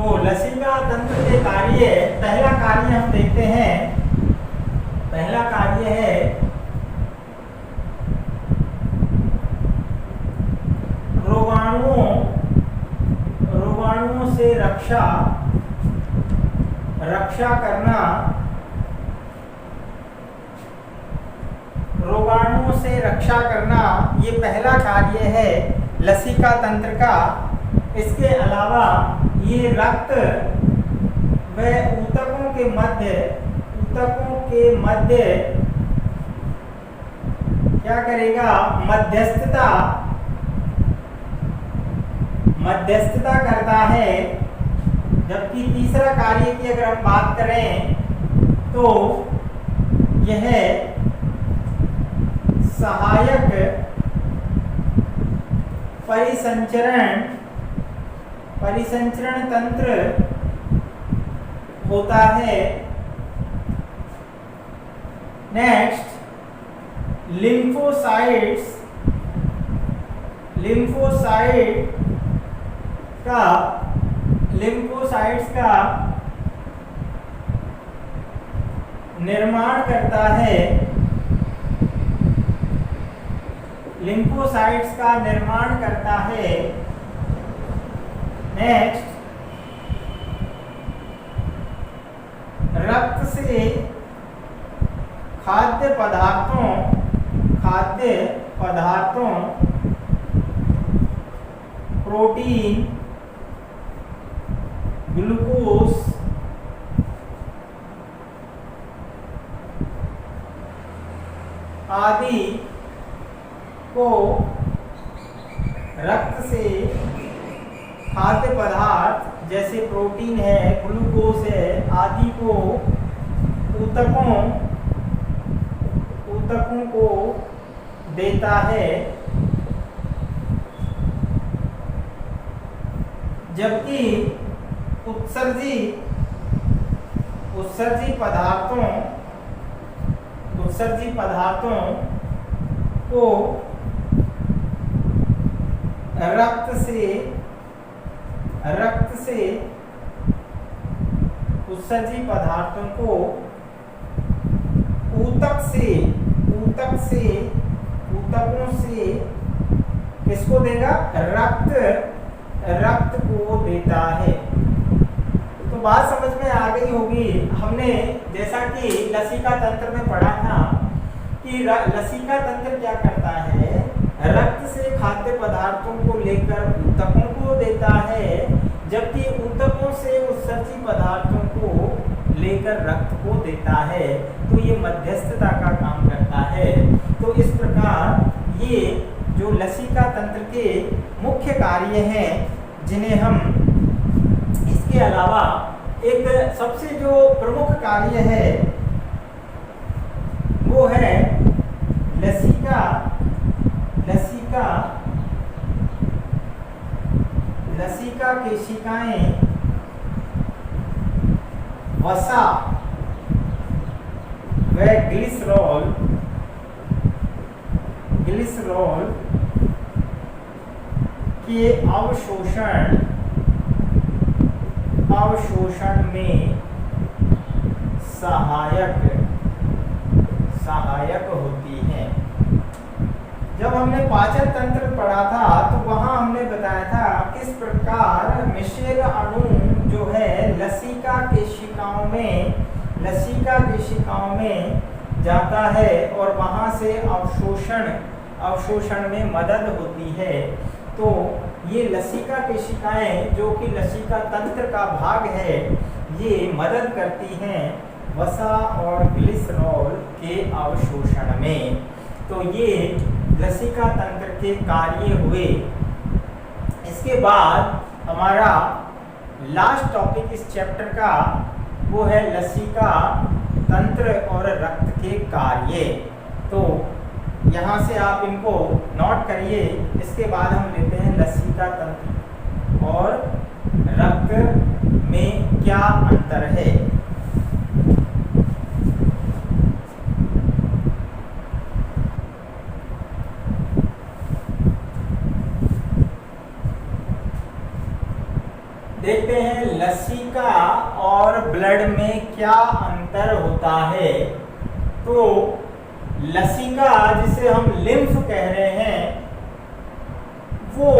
तो लसीका तंत्र के कार्य, पहला कार्य हम देखते हैं। पहला कार्य है रोगाणुओं से रक्षा करना। रोगाणुओं से रक्षा करना ये पहला कार्य है लसीका तंत्र का। इसके अलावा ये रक्त व ऊतकों के मध्य क्या करेगा, मध्यस्थता करता है। जबकि तीसरा कार्य की अगर हम बात करें तो यह सहायक परिसंचरण तंत्र होता है। नेक्स्ट, लिम्फोसाइट्स का निर्माण करता है। लिम्फोसाइट्स का निर्माण करता है। नेक्स्ट, रक्त से खाद्य पदार्थों प्रोटीन, ग्लूकोज आदि को रक्त से खाद्य पदार्थ जैसे प्रोटीन है, ग्लूकोज है आदि को ऊतकों को देता है। जबकि उत्सर्जी पदार्थों को रक्त से उत्सर्जी पदार्थों को ऊतकों से किसको देगा, रक्त को देता है। तो बात समझ में आ गई होगी। हमने जैसा कि लसीका तंत्र में पढ़ा था कि लसीका तंत्र क्या करता है, रक्त से खाद्य पदार्थों को लेकर ऊतकों को देता है, जबकि ऊतकों से उत्सर्जी पदार्थों को लेकर रक्त को देता है। तो ये मध्यस्थता का काम करता है। तो इस प्रकार ये जो लसीका तंत्र के मुख्य कार्य हैं, जिन्हें हम, इसके अलावा एक सबसे जो प्रमुख कार्य है वो है लसीका केशिकाएं वसा व ग्लिसरॉल के अवशोषण में सहायक होती हैं। जब हमने पाचन तंत्र पढ़ा था तो वहां हमने बताया था किस प्रकार मिश्रित अणु जो है लसीका केशिकाओं में जाता है और वहां से अवशोषण में मदद होती है। तो ये लसीका केशिकाएं जो कि लसीका तंत्र का भाग है, ये मदद करती हैं वसा और ग्लिसरॉल के अवशोषण में। तो ये लसीका तंत्र के कार्य हुए। इसके बाद हमारा लास्ट टॉपिक इस चैप्टर का वो है लसीका तंत्र और रक्त के कार्य। तो यहाँ से आप इनको नोट करिए। इसके बाद हम लेते हैं लसीका तंत्र और रक्त में क्या अंतर है। देखते हैं लसिका और ब्लड में क्या अंतर होता है। तो लसिका जिसे हम लिम्फ कह रहे हैं वो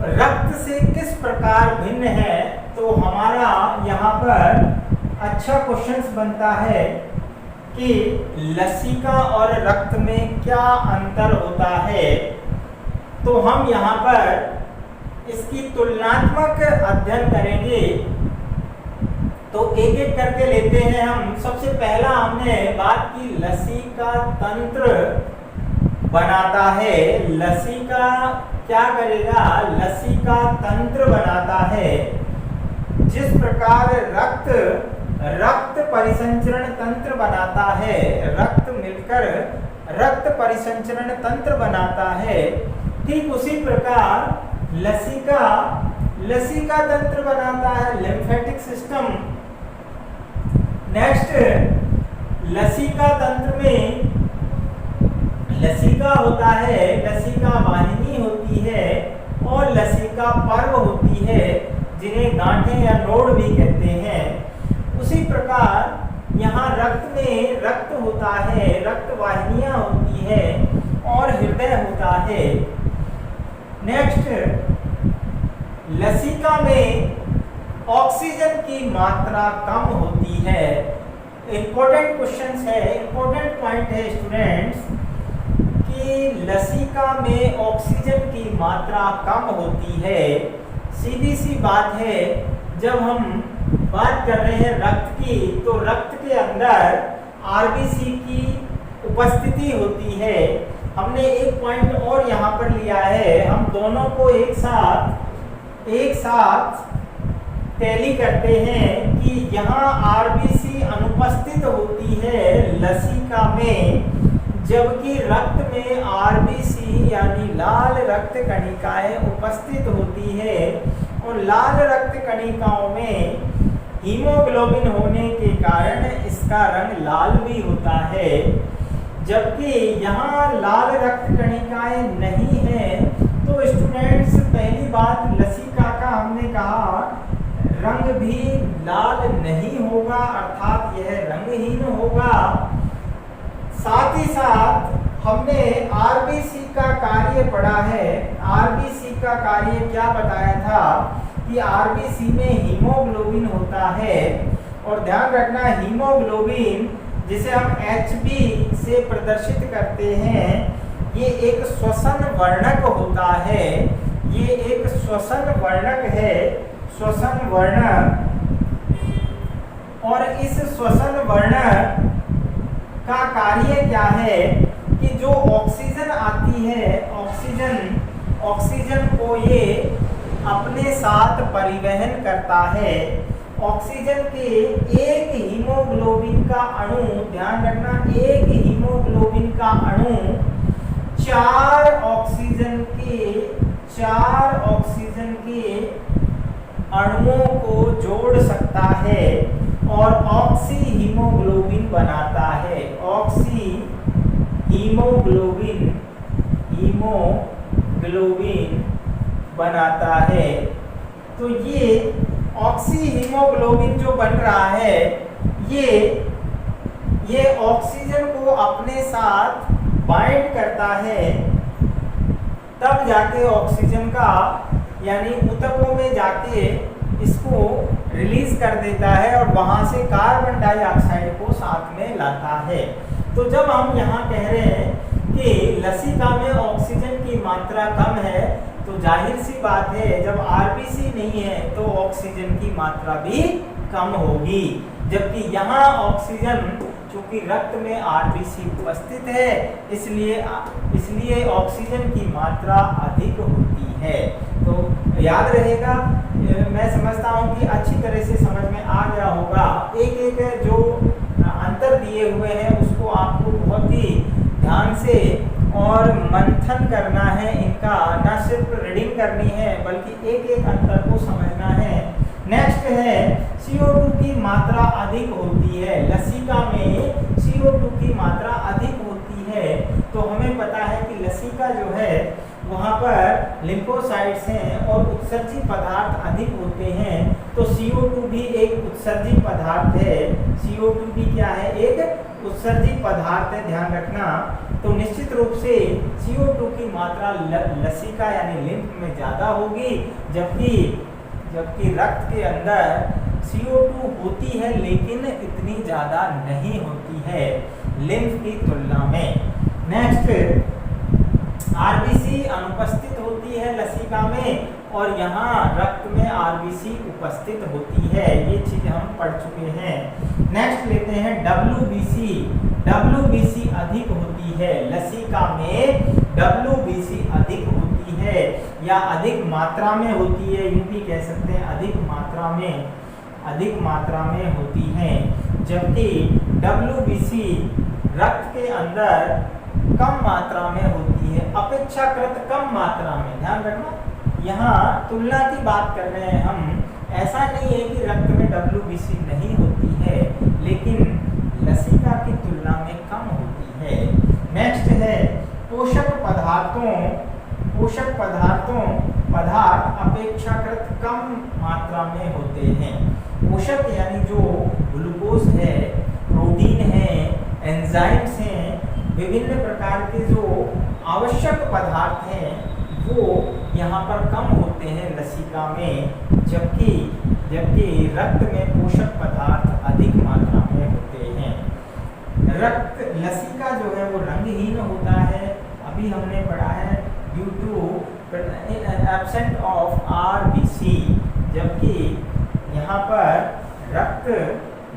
रक्त से किस प्रकार भिन्न है। तो हमारा यहाँ पर अच्छा क्वेश्चन बनता है कि लसिका और रक्त में क्या अंतर होता है। तो हम यहाँ पर इसकी तुलनात्मक अध्ययन करेंगे। तो एक एक करके लेते हैं हम। सबसे पहला हमने बात की लसिका तंत्र बनाता है। लसिका क्या करेगा? लसिका तंत्र बनाता है। जिस प्रकार रक्त परिसंचरण तंत्र बनाता है, रक्त मिलकर रक्त परिसंचरण तंत्र बनाता है, ठीक उसी प्रकार लसिका तंत्र बनाता है, लिम्फेटिक सिस्टम। नेक्स्ट, लसिका तंत्र में लसिका होता है, लसिका वाहिनी होती है और लसिका पर्व होती है, जिन्हें गांठें या नोड भी कहते हैं। उसी प्रकार यहाँ रक्त में रक्त होता है, रक्त वाहिनियां होती है और हृदय होता है। नेक्स्ट, लसिका में ऑक्सीजन की मात्रा कम होती है। इंपॉर्टेंट क्वेश्चन है, इंपॉर्टेंट पॉइंट है स्टूडेंट्स कि लसिका में ऑक्सीजन की मात्रा कम होती है। सीधी सी बात है, जब हम बात कर रहे हैं रक्त की, तो रक्त के अंदर आरबीसी की उपस्थिति होती है। हमने एक पॉइंट और यहाँ पर लिया है, हम दोनों को एक साथ टैली करते हैं कि यहाँ आरबीसी अनुपस्थित होती है लसिका में, जबकि रक्त में आरबीसी यानी लाल रक्त कणिकाएं उपस्थित होती है। और लाल रक्त कणिकाओं में हीमोग्लोबिन होने के कारण इसका रंग लाल भी होता है, जबकि यहाँ लाल रक्त कणिकाएं नहीं है। तो स्टूडेंट्स, पहली बात लसिका का हमने कहा रंग भी लाल नहीं होगा, अर्थात यह रंगहीन होगा। साथ ही साथ हमने आरबीसी का कार्य पढ़ा है। आरबीसी का कार्य क्या बताया था कि आरबीसी में हीमोग्लोबिन होता है। और ध्यान रखना, हीमोग्लोबिन जिसे हम Hb से प्रदर्शित करते हैं, ये एक श्वसन वर्णक होता है। ये एक श्वसन वर्णक है, श्वसन वर्णक। और इस श्वसन वर्णक का कार्य क्या है कि जो ऑक्सीजन आती है, ऑक्सीजन को ये अपने साथ परिवहन करता है। ऑक्सीजन के एक हीमोग्लोबिन का अणु, ध्यान रखना, एक हीमोग्लोबिन का अणु चार ऑक्सीजन के अणुओं को जोड़ सकता है और ऑक्सी हीमोग्लोबिन बनाता है। ऑक्सी हीमोग्लोबिन बनाता है। तो ये ऑक्सी हीमोग्लोबिन जो बन रहा है, ये ऑक्सीजन को अपने साथ बाइंड करता है, तब जाके ऑक्सीजन का यानी ऊतकों में जाके इसको रिलीज कर देता है और वहां से कार्बन डाइऑक्साइड को साथ में लाता है। तो जब हम यहाँ कह रहे हैं कि लसिका में ऑक्सीजन की मात्रा कम है, तो जाहिर सी बात है जब आरबीसी नहीं है तो ऑक्सीजन की मात्रा भी कम होगी। जबकि यहाँ ऑक्सीजन, चूंकि रक्त में आरबीसी उपस्थित है, इसलिए ऑक्सीजन की मात्रा अधिक होती है। तो याद रहेगा, मैं समझता हूँ कि अच्छी तरह से समझ में आ गया होगा। एक एक जो अंतर दिए हुए हैं उसको आपको बहुत ही ध्यान से और मंथन करना है, इनका न सिर्फ रीडिंग करनी है बल्कि एक एक अंतर को समझना है। नेक्स्ट है CO2 की मात्रा अधिक होती है। लसिका में CO2 की मात्रा अधिक होती है। तो हमें पता है कि लसिका जो है वहाँ पर लिम्फोसाइट्स हैं और उत्सर्जी पदार्थ अधिक होते हैं तो CO2 भी एक उत्सर्जी पदार्थ है। CO2 भी क्या है, एक उत्सर्जी पदार्थ है, ध्यान रखना। तो निश्चित रूप से CO2 की मात्रा लसिका यानी लिम्फ में ज़्यादा होगी, जबकि रक्त के अंदर CO2 होती है लेकिन इतनी ज़्यादा नहीं होती है लिम्फ की तुलना में। नेक्स्ट, RBC अनुपस्थित होती है लसिका में और यहाँ रक्त में RBC उपस्थित होती है, ये चीज हम पढ़ चुके हैं। नेक्स्ट लेते हैं WBC। WBC अधिक होती है लसिका में, WBC अधिक होती है या अधिक मात्रा में होती है, यूं भी कह सकते हैं अधिक मात्रा में होती है, जबकि WBC रक्त के अंदर कम मात्रा में होती है, अपेक्षाकृत कम मात्रा में। ध्यान रखना, यहाँ तुलना की बात कर रहे हैं हम, ऐसा नहीं है कि रक्त में WBC नहीं होती है, लेकिन लसिका की तुलना में कम होती है। नेक्स्ट है पोषक पदार्थ अपेक्षाकृत कम मात्रा में होते हैं। पोषक यानी जो ग्लूकोज है, प्रोटीन है, एंजाइम्स हैं, विभिन्न प्रकार के जो आवश्यक पदार्थ हैं वो यहाँ पर कम होते हैं लसिका में, जबकि रक्त में पोषक पदार्थ अधिक मात्रा में होते हैं। रक्त लसिका जो है वो रंगहीन होता है, अभी हमने पढ़ा है due to absent of RBC, जबकि यहाँ पर रक्त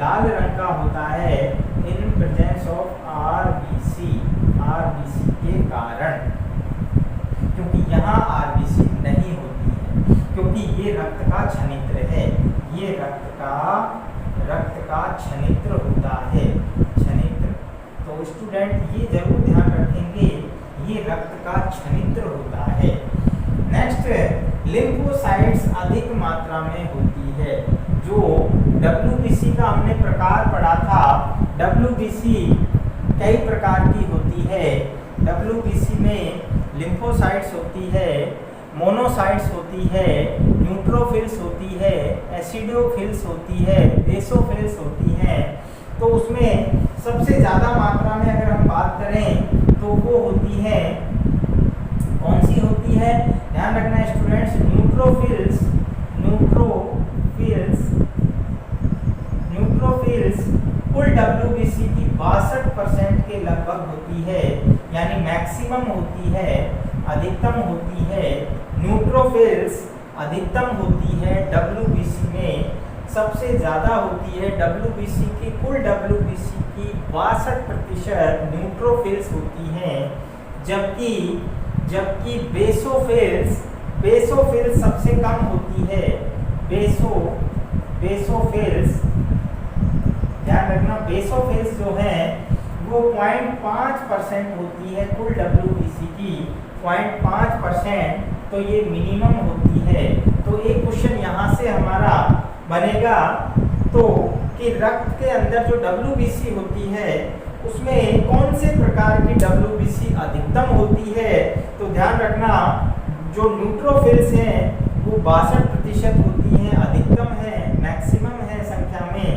लाल रंग का होता है इन प्रेजेंस ऑफ RBC के कारण, क्योंकि यहाँ RBC नहीं होती है, क्योंकि ये रक्त का छनित्र है, ये रक्त का छनित्र होता है, छनित्र। तो स्टूडेंट ये जरूर ध्यान रखेंगे, ये रक्त का छनित्र होता है। नेक्स्ट, लिम्फोसाइट्स अधिक मात्रा में होती है। जो WBC का हमने प्रकार पढ़ा था, WBC कई प्रकार की होती है। WBC में लिम्फोसाइट्स होती है, मोनोसाइट्स होती है, न्यूट्रोफिल्स होती है, एसिडोफिल्स होती है, बेसोफिल्स होती हैं। तो उसमें सबसे ज़्यादा मात्रा में अगर हम बात करें तो वो होती है, कौन सी होती है, ध्यान रखना स्टूडेंट्स, न्यूट्रोफिल्स कुल WBC की 62% के लगभग होती है, यानी मैक्सिमम होती है, अधिकतम होती है। न्यूट्रोफिल्स अधिकतम होती है WBC में, सबसे ज़्यादा होती है WBC की, कुल WBC की 62% न्यूट्रोफिल्स होती हैं, जबकि बेसोफिल्स सबसे कम होती है। बेसोफिल्स ध्यान रखना, बेसोफिल्स जो है वो 0.5% होती है कुल WBC की, 0.5%, तो ये मिनिमम होती है। तो एक क्वेश्चन यहाँ से हमारा बनेगा तो कि रक्त के अंदर जो WBC होती है उसमें कौन से प्रकार की WBC अधिकतम होती है। तो ध्यान रखना, जो न्यूट्रोफिल्स हैं वो 62% होती हैं, अधिकतम है, मैक्सिमम है संख्या में,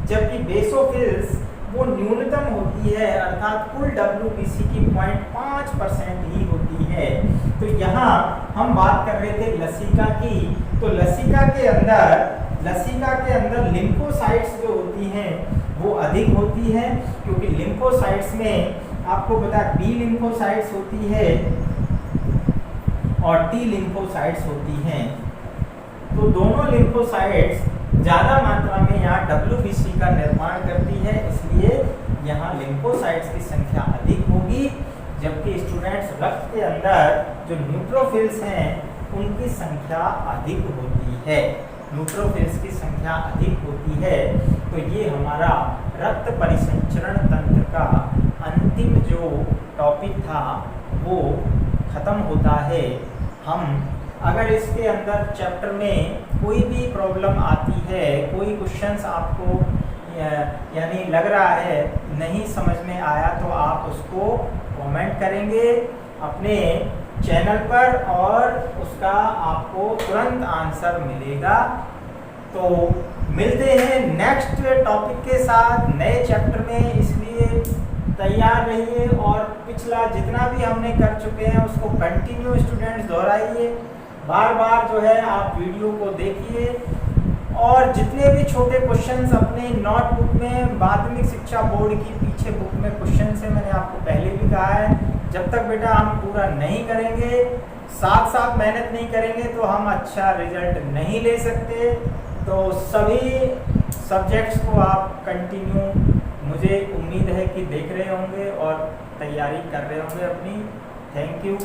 जबकि बेसोफिल्स वो न्यूनतम होती है, अर्थात कुल WBC की 0.5% ही होती है। तो यहाँ हम बात कर रहे थे लसिका की, तो लसिका के अंदर लिम्फोसाइट्स जो होती हैं वो अधिक होती है, क्योंकि लिम्फोसाइट्स में आपको पता है B लिम्फोसाइट्स होती है और T लिम्फोसाइट्स होती हैं। तो दोनों लिम्फोसाइट्स ज़्यादा मात्रा में यहाँ WBC का निर्माण करती है, इसलिए यहाँ लिम्फोसाइट्स की संख्या अधिक होगी, जबकि स्टूडेंट्स रक्त के अंदर जो न्यूट्रोफिल्स हैं उनकी संख्या अधिक होती है, न्यूट्रोफिल्स की संख्या अधिक होती है। तो ये हमारा रक्त परिसंचरण तंत्र का अंतिम जो टॉपिक था वो खत्म होता है। हम अगर इसके अंदर चैप्टर में कोई भी प्रॉब्लम आती है, कोई क्वेश्चंस आपको यानी लग रहा है नहीं समझ में आया, तो आप उसको कमेंट करेंगे, अपने चैनल पर और उसका आपको तुरंत आंसर मिलेगा। तो मिलते हैं नेक्स्ट टॉपिक के साथ नए चैप्टर में, इसलिए तैयार रहिए और पिछला जितना भी हमने कर चुके हैं उसको कंटिन्यू स्टूडेंट्स दोहराइए, बार बार जो है आप वीडियो को देखिए और जितने भी छोटे क्वेश्चंस अपने नोटबुक में माध्यमिक शिक्षा बोर्ड की पीछे बुक में क्वेश्चन है, मैंने आपको पहले भी कहा है, जब तक बेटा हम पूरा नहीं करेंगे, साथ साथ मेहनत नहीं करेंगे तो हम अच्छा रिजल्ट नहीं ले सकते। तो सभी सब्जेक्ट्स को आप कंटिन्यू, मुझे उम्मीद है कि देख रहे होंगे और तैयारी कर रहे होंगे अपनी। Thank you.